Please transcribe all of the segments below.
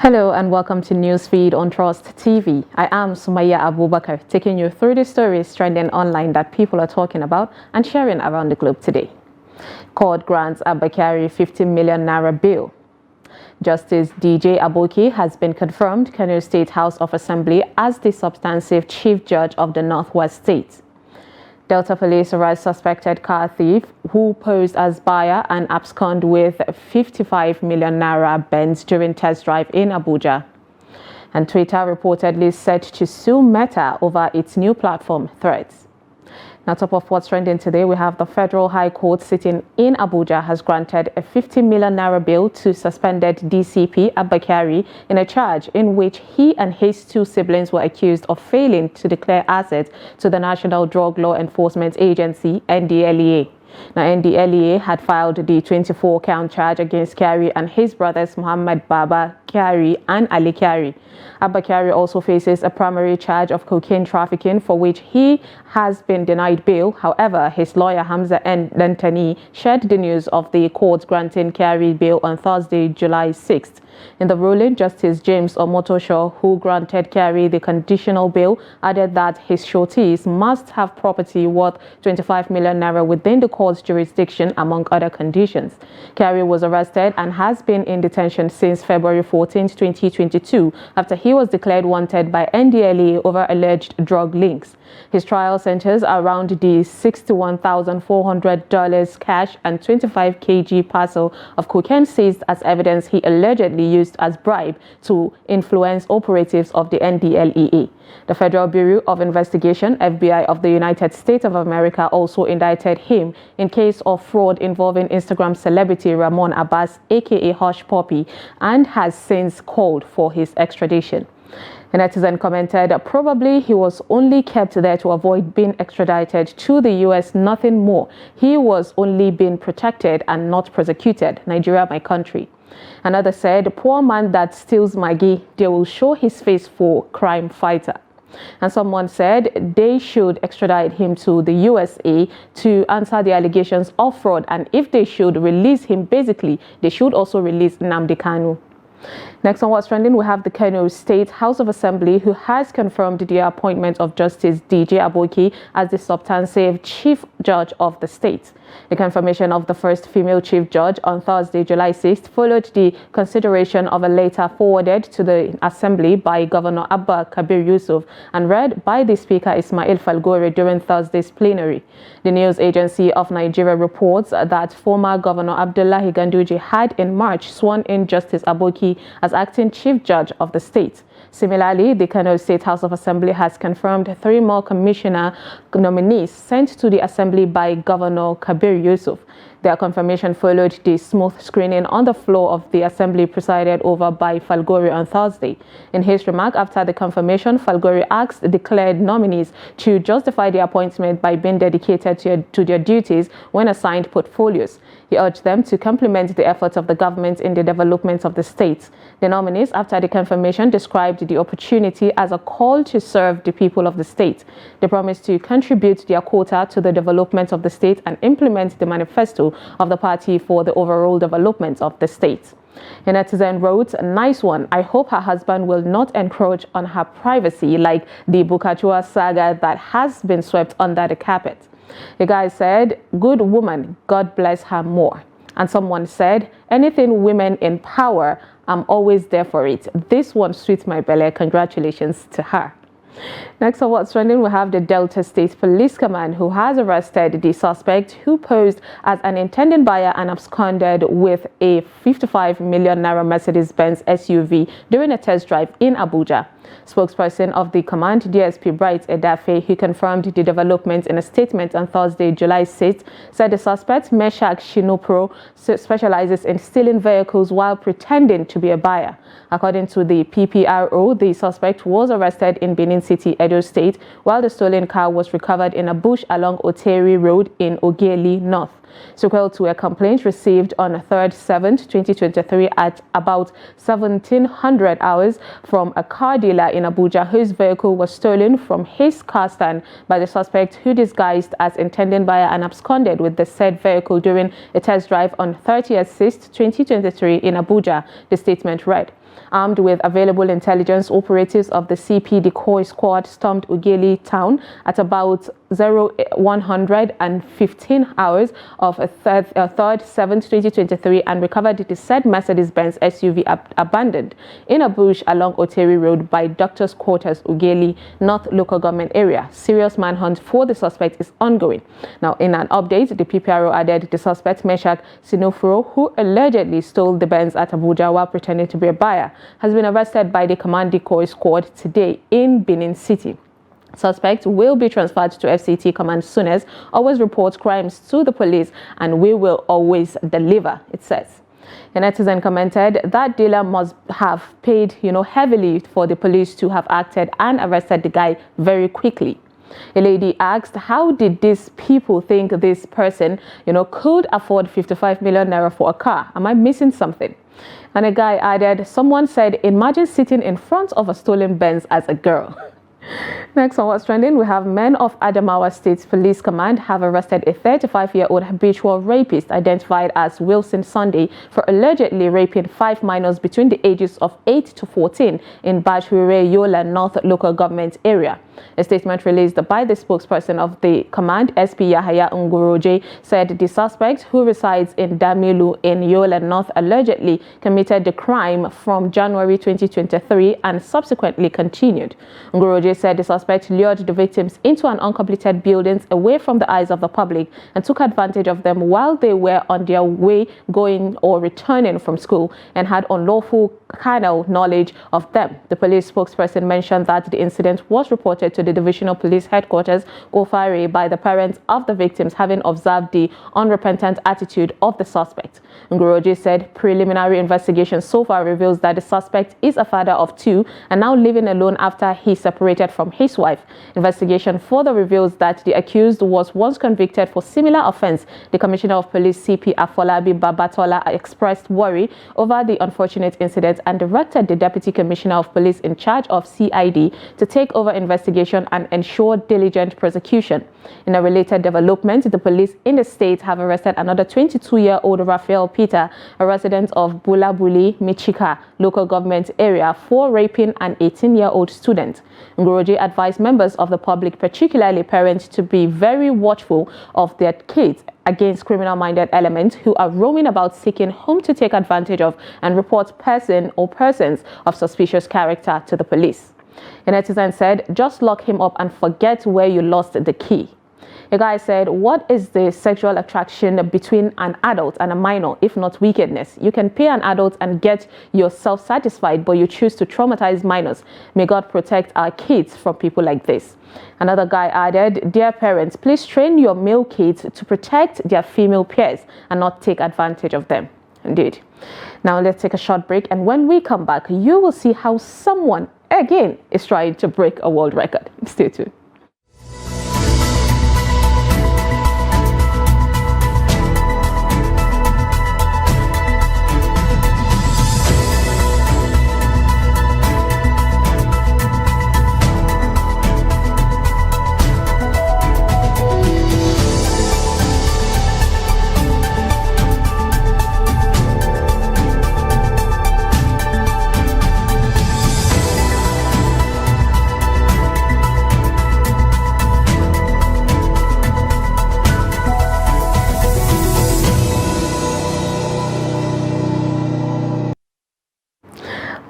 Hello and welcome to Newsfeed on Trust TV. I am Sumaya Abubakar, taking you through the stories trending online that people are talking about and sharing around the globe today. Court grants Abba Kyari 50 million naira bail. Justice DJ Aboki has been confirmed Kano State House of Assembly as the substantive Chief Judge of the Northwest State. Delta Police arrest suspected car thief who posed as buyer and absconded with 55 million naira Benz during test drive in Abuja. And Twitter reportedly set to sue Meta over its new platform Threads. Now, top of what's trending today, we have the Federal High Court sitting in Abuja has granted a 50 million naira bail to suspended DCP Abba Kyari in a charge in which he and his two siblings were accused of failing to declare assets to the National Drug Law Enforcement Agency, NDLEA. Now, NDLEA had filed the 24-count charge against Kyari and his brothers Muhammad Baba Kyari and Ali Kyari. Abba Kyari also faces a primary charge of cocaine trafficking for which he has been denied bail. However, his lawyer Hamza Dantani shared the news of the court granting Kyari bail on Thursday, July 6th. In the ruling, Justice James Omotosho, who granted Kyari the conditional bail, added that his sureties must have property worth 25 million naira within the court's jurisdiction, among other conditions. Kyari was arrested and has been in detention since February 14, 2022, after he was declared wanted by NDLEA over alleged drug links. His trial centers around the $61,400 cash and 25 kg parcel of cocaine seized as evidence he allegedly used as bribe to influence operatives of the NDLEA. The Federal Bureau of Investigation, FBI of the United States of America, also indicted him in case of fraud involving Instagram celebrity Ramon Abbas, aka Hush Puppy, and has since called for his extradition. A netizen commented, probably he was only kept there to avoid being extradited to the US, nothing more. He was only being protected and not prosecuted. Nigeria, my country. Another said, poor man that steals Maggie, they will show his face for crime fighter. And someone said they should extradite him to the USA to answer the allegations of fraud, and if they should release him, basically they should also release Nnamdi Kanu. Next on what's trending, we have the Kano State House of Assembly, who has confirmed the appointment of Justice DJ Aboki as the substantive Chief Judge of the state. The confirmation of the first female Chief Judge on Thursday, July 6th, followed the consideration of a letter forwarded to the Assembly by Governor Abba Kabir Yusuf and read by the Speaker Ismail Falgore during Thursday's plenary. The news agency of Nigeria reports that former Governor Abdullahi Ganduje had in March sworn in Justice Aboki as acting Chief Judge of the state. Similarly, the Kano State House of Assembly has confirmed 3 more commissioner nominees sent to the Assembly by Governor Kabir Yusuf. Their confirmation followed the smooth screening on the floor of the Assembly presided over by Falgore on Thursday. In his remark after the confirmation, Falgore asked the declared nominees to justify the appointment by being dedicated to their duties when assigned portfolios. He urged them to complement the efforts of the government in the development of the state. The nominees, after the confirmation, described the opportunity as a call to serve the people of the state. They promised to contribute their quota to the development of the state and implement the manifesto of the party for the overall development of the state. A netizen wrote, nice one. I hope her husband will not encroach on her privacy like the Bukachua saga that has been swept under the carpet. The guy said, good woman, God bless her more. And someone said, anything women in power, I'm always there for it. This one sweets my belly. Congratulations to her. Next on what's trending, we have the Delta State Police Command, who has arrested the suspect who posed as an intended buyer and absconded with a 55 million naira Mercedes-Benz SUV during a test drive in Abuja. Spokesperson of the command, DSP Bright Edafe, who confirmed the development in a statement on Thursday, July 6th, said the suspect, Meshach Shinopro, specializes in stealing vehicles while pretending to be a buyer. According to the PPRO, the suspect was arrested in Benin City, Edo State, while the stolen car was recovered in a bush along Oteri Road in Ogeli North. Sequel to a complaint received on 3rd 7th, 2023 at about 1700 hours from a car dealer in Abuja whose vehicle was stolen from his car stand by the suspect, who disguised as intended buyer and absconded with the said vehicle during a test drive on 30th 6th, 2023 in Abuja, the statement read. Armed with available intelligence, operatives of the CP decoy squad stormed Ughelli town at about 115 hours of 3rd 7th 2023 and recovered the said Mercedes-Benz SUV abandoned in a bush along Oteri Road by Doctor's Quarters, Ughelli North Local Government Area. Serious manhunt for the suspect is ongoing. Now, in an update, the PPRO added the suspect Meshach Sinofuro, who allegedly stole the Benz at Abuja while pretending to be a buyer, has been arrested by the command decoy squad today in Benin City. Suspect will be transferred to FCT command soon as always report crimes to the police and we will always deliver, it says. A netizen commented that dealer must have paid, heavily for the police to have acted and arrested the guy very quickly. A lady asked, how did these people think this person, could afford 55 million naira for a car? Am I missing something? And a guy added, someone said, imagine sitting in front of a stolen Benz as a girl. Next on What's Trending, we have men of Adamawa State Police Command have arrested a 35-year-old habitual rapist identified as Wilson Sunday for allegedly raping 5 minors between the ages of 8 to 14 in Bajure Yola North Local Government Area. A statement released by the spokesperson of the command, SP Yahaya Ngoroje, said the suspect, who resides in Damilu in Yola North, allegedly committed the crime from January 2023 and subsequently continued. Ngoroje said the suspect lured the victims into an uncompleted building away from the eyes of the public and took advantage of them while they were on their way going or returning from school and had unlawful carnal knowledge of them. The police spokesperson mentioned that the incident was reported to the Divisional Police Headquarters, Gofare, by the parents of the victims, having observed the unrepentant attitude of the suspect. Ngoroje said preliminary investigation so far reveals that the suspect is a father of 2 and now living alone after he separated from his wife. Investigation further reveals that the accused was once convicted for similar offense. The Commissioner of Police, CP Afolabi Babatola, expressed worry over the unfortunate incident and directed the Deputy Commissioner of Police in charge of CID to take over investigation and ensure diligent prosecution. In a related development, the police in the state have arrested another 22-year-old Raphael Peter, a resident of Bulabuli, Michika local government area, for raping an 18-year-old student. Ngoroje advised members of the public, particularly parents, to be very watchful of their kids against criminal-minded elements who are roaming about seeking whom to take advantage of and report person or persons of suspicious character to the police. A netizen said, just lock him up and forget where you lost the key. A guy said, what is the sexual attraction between an adult and a minor, if not wickedness? You can pay an adult and get yourself satisfied, but you choose to traumatize minors. May God protect our kids from people like this. Another guy added, dear parents, please train your male kids to protect their female peers and not take advantage of them. Indeed. Now let's take a short break, and when we come back, you will see how someone again is trying to break a world record. Stay tuned.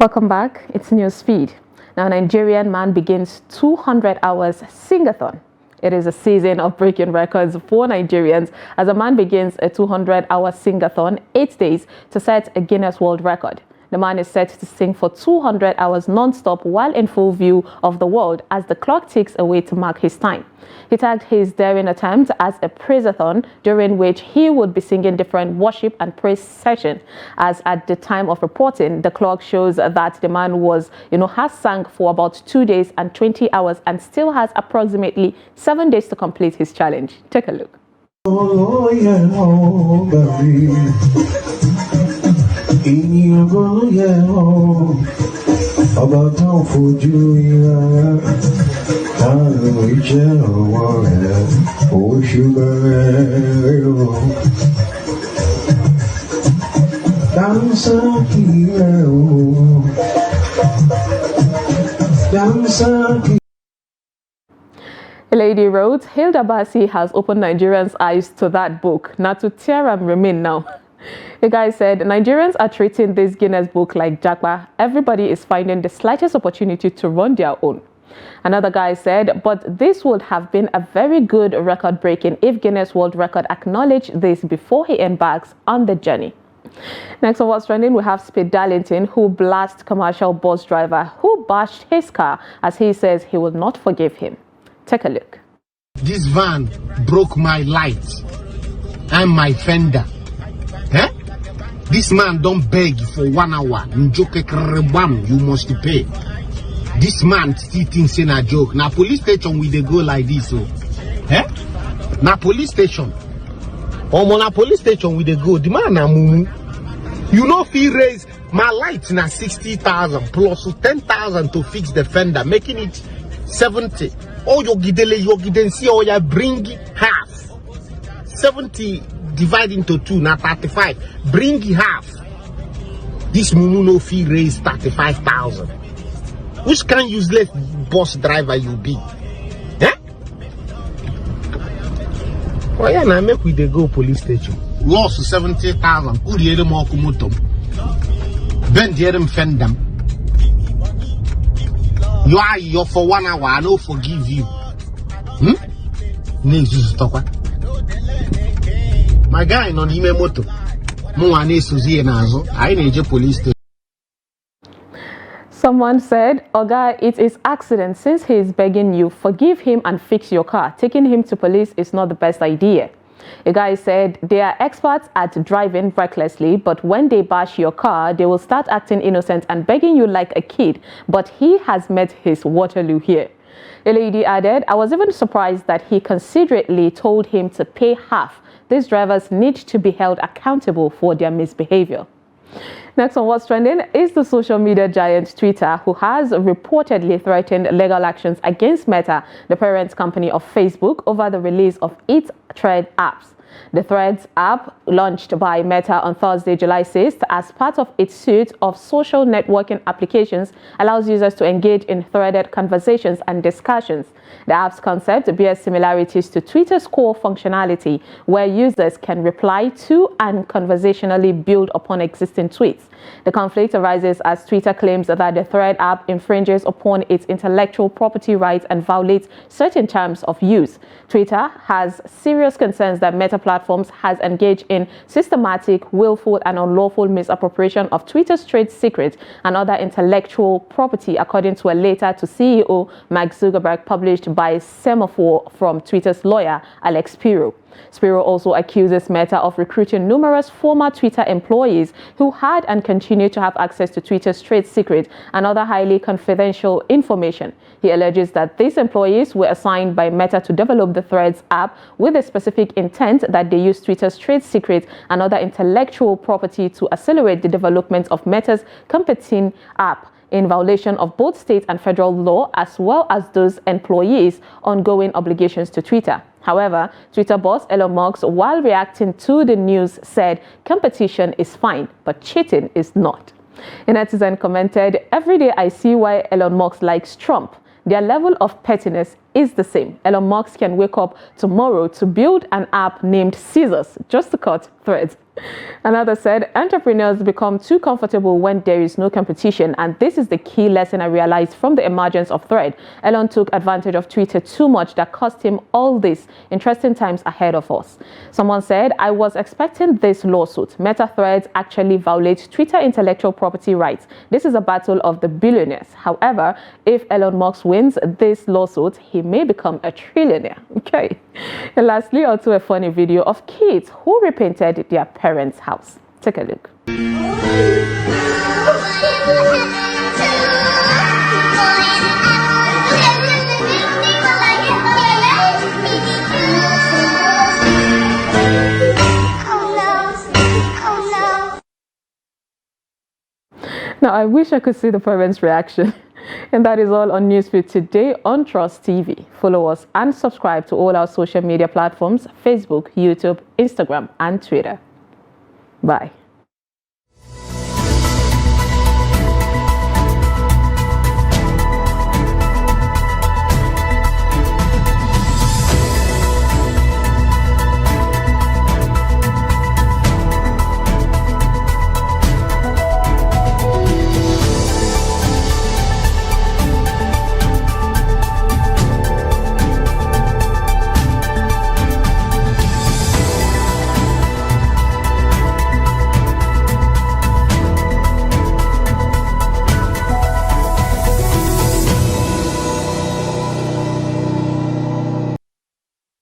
Welcome back. It's Newsfeed. Now, a Nigerian man begins 200 hours sing-a-thon. It is a season of breaking records for Nigerians as a man begins a 200-hour sing-a-thon 8 days to set a Guinness World Record. The man is set to sing for 200 hours non-stop while in full view of the world as the clock ticks away to mark his time. He tagged his daring attempt as a praise-a-thon, during which he would be singing different worship and praise sessions. As at the time of reporting, the clock shows that the man has sung for about 2 days and 20 hours and still has approximately 7 days to complete his challenge. Take a look. Oh, yeah, oh, A lady wrote, Hilda Basi has opened Nigerians' eyes to that book. Now to tear and remain now. The guy said, Nigerians are treating this Guinness book like Japa. Everybody is finding the slightest opportunity to run their own. Another guy said, but this would have been a very good record breaking if Guinness World Record acknowledged this before he embarks on the journey. Next on What's Trending, we have Speed Darlington, who blasts commercial bus driver who bashed his car as he says he will not forgive him. Take a look. This van broke my light and my fender. Eh? This man don't beg for 1 hour. You must pay. This man still thinks in a joke. Now police station we they go like this. So. Eh? Now police station. Na police station we they go. The man na mumu. You know if he raise my light na 60,000 plus 10,000 to fix the fender, making it 70. Oh, you giden see or you bring half. 70 divide into 2 na 35. Bring half. This mumu no fee raise 35,000. Which kind useless bus driver you be? Eh? Oh yeah, now make we dey go police station. Lost 70,000. Who the other more kumotom? Bend the other fendam. You are here for 1 hour. I don't forgive you. My guy non ime moto. Mwane suzie nazo. I need a police station. Someone said, Oga, it is accident. Since he is begging you, forgive him and fix your car. Taking him to police is not the best idea. A guy said, they are experts at driving recklessly, but when they bash your car, they will start acting innocent and begging you like a kid. But he has met his Waterloo here. A lady added, I was even surprised that he considerately told him to pay half. These drivers need to be held accountable for their misbehavior. Next on What's Trending is the social media giant Twitter, who has reportedly threatened legal actions against Meta, the parent company of Facebook, over the release of its Thread apps. The Threads app, launched by Meta on Thursday, July 6th, as part of its suite of social networking applications, allows users to engage in threaded conversations and discussions. The app's concept bears similarities to Twitter's core functionality, where users can reply to and conversationally build upon existing tweets. The conflict arises as Twitter claims that the Thread app infringes upon its intellectual property rights and violates certain terms of use. Twitter has serious concerns that Meta Platforms has engaged in systematic, willful, and unlawful misappropriation of Twitter's trade secrets and other intellectual property, according to a letter to CEO Mark Zuckerberg published by Semaphore from Twitter's lawyer Alex Spiro. Spiro also accuses Meta of recruiting numerous former Twitter employees who had and continue to have access to Twitter's trade secret and other highly confidential information. He alleges that these employees were assigned by Meta to develop the Threads app with a specific intent that they use Twitter's trade secret and other intellectual property to accelerate the development of Meta's competing app, in violation of both state and federal law, as well as those employees' ongoing obligations to Twitter. However, Twitter boss Elon Musk, while reacting to the news, said competition is fine, but cheating is not. A netizen commented, every day I see why Elon Musk likes Trump. Their level of pettiness is the same. Elon Musk can wake up tomorrow to build an app named Scissors just to cut threads. Another said, entrepreneurs become too comfortable when there is no competition, and this is the key lesson I realized from the emergence of Thread. Elon took advantage of Twitter too much that cost him all this. Interesting times ahead of us. Someone said, I was expecting this lawsuit. Meta Threads actually violates Twitter intellectual property rights. This is a battle of the billionaires. However, if Elon Musk wins this lawsuit, he may become a trillionaire. Okay. And lastly, onto a funny video of kids who repainted their parents' house. Take a look. Now, I wish I could see the parents' reaction. And that is all on Newsfeed today on Trust TV. Follow us and subscribe to all our social media platforms: Facebook, YouTube, Instagram, and Twitter. Bye.